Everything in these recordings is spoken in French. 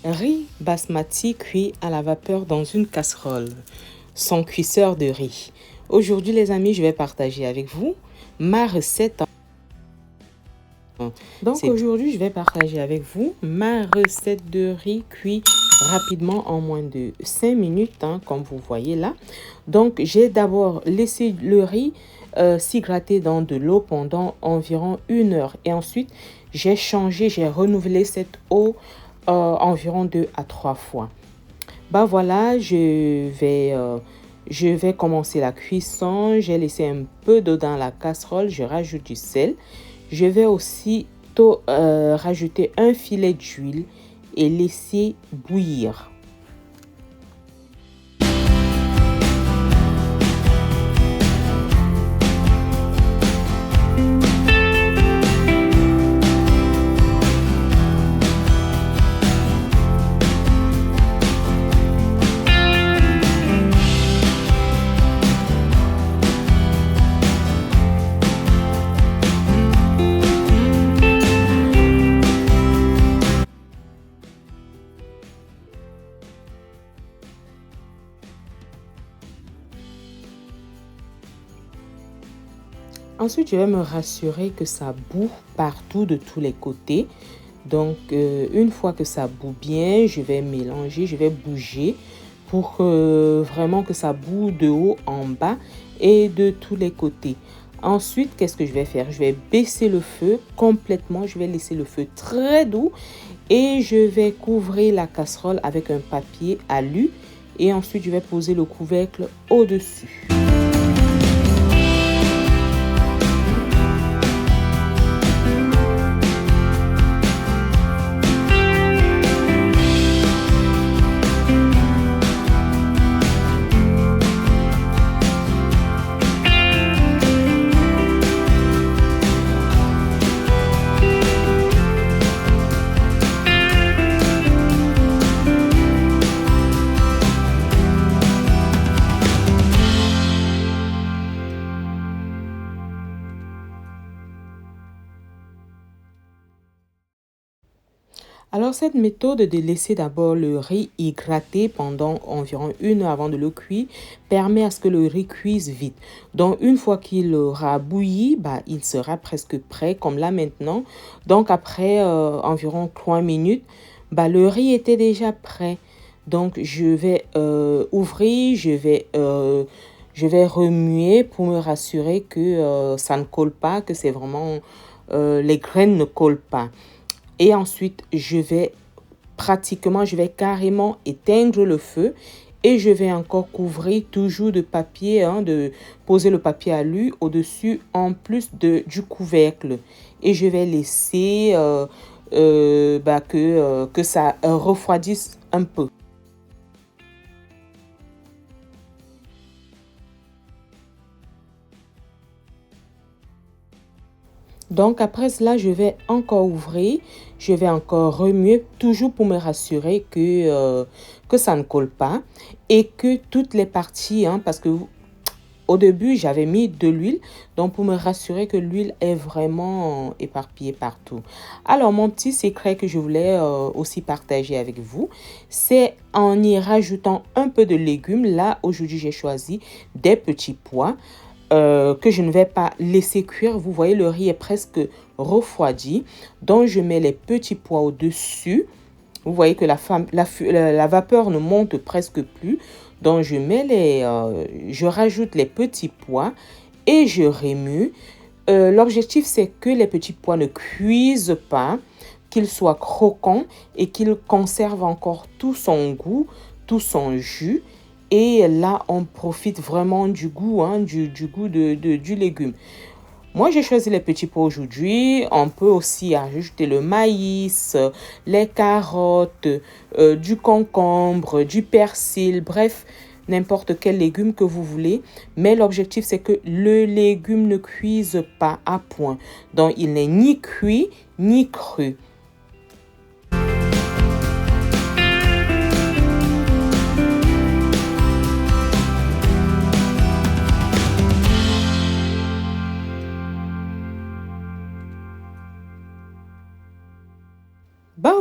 Riz basmati cuit à la vapeur dans une casserole. Son cuisseur de riz. Aujourd'hui les amis, je vais partager avec vous ma recette. Donc aujourd'hui, je vais partager avec vous ma recette de riz cuit rapidement en moins de 5 minutes, comme vous voyez là. Donc j'ai d'abord laissé le riz s'hydrater dans de l'eau pendant environ 1 heure. Et ensuite, j'ai renouvelé cette eau environ 2 à 3 fois. Bah voilà, je vais commencer la cuisson. J'ai laissé un peu d'eau dans la casserole. Je rajoute du sel. Je vais aussi rajouter un filet d'huile et laisser bouillir. Ensuite, je vais me rassurer que ça bout partout de tous les côtés. Donc, une fois que ça bout bien, je vais mélanger, je vais bouger pour vraiment que ça bout de haut en bas et de tous les côtés. Ensuite, qu'est-ce que je vais faire? Je vais baisser le feu complètement. Je vais laisser le feu très doux et je vais couvrir la casserole avec un papier alu. Et ensuite, je vais poser le couvercle au-dessus. Alors, cette méthode de laisser d'abord le riz hydrater pendant environ 1 heure avant de le cuire permet à ce que le riz cuise vite. Donc, une fois qu'il aura bouilli, il sera presque prêt, comme là maintenant. Donc, après environ 3 minutes, le riz était déjà prêt. Donc, je vais ouvrir, je vais remuer pour me rassurer que ça ne colle pas, que c'est vraiment les graines ne collent pas. Et ensuite, je vais carrément éteindre le feu et je vais encore couvrir toujours de papier, de poser le papier alu au-dessus en plus du couvercle. Et je vais laisser que ça refroidisse un peu. Donc, après cela, je vais encore ouvrir, je vais encore remuer, toujours pour me rassurer que ça ne colle pas et que toutes les parties, parce que au début, j'avais mis de l'huile, donc pour me rassurer que l'huile est vraiment éparpillée partout. Alors, mon petit secret que je voulais aussi partager avec vous, c'est en y rajoutant un peu de légumes. Là, aujourd'hui, j'ai choisi des petits pois. Que je ne vais pas laisser cuire. Vous voyez, le riz est presque refroidi. Donc, je mets les petits pois au-dessus. Vous voyez que la vapeur ne monte presque plus. Donc, je rajoute les petits pois et je remue. L'objectif, c'est que les petits pois ne cuisent pas, qu'ils soient croquants et qu'ils conservent encore tout son goût, tout son jus. Et là, on profite vraiment du goût, du goût du légume. Moi, j'ai choisi les petits pois aujourd'hui. On peut aussi ajouter le maïs, les carottes, du concombre, du persil, bref, n'importe quel légume que vous voulez. Mais l'objectif, c'est que le légume ne cuise pas à point. Donc, il n'est ni cuit ni cru.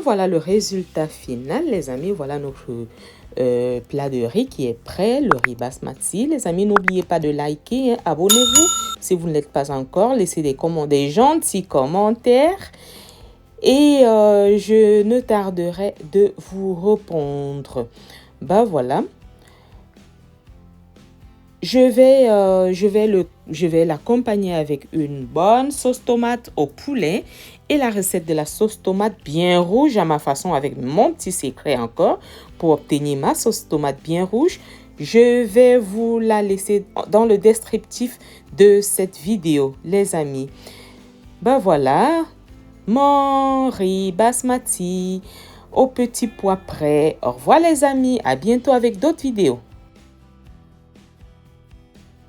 voilà le résultat final, les amis. Voilà notre plat de riz qui est prêt, le riz basmati. Les amis, n'oubliez pas de liker, hein, abonnez-vous si vous ne l'êtes pas encore. Laissez des gentils commentaires. Et je ne tarderai de vous répondre. Bah voilà. Je vais l'accompagner avec une bonne sauce tomate au poulet et la recette de la sauce tomate bien rouge à ma façon avec mon petit secret encore pour obtenir ma sauce tomate bien rouge. Je vais vous la laisser dans le descriptif de cette vidéo, les amis. Ben voilà, mon riz basmati au petit pois prêt. Au revoir les amis, à bientôt avec d'autres vidéos.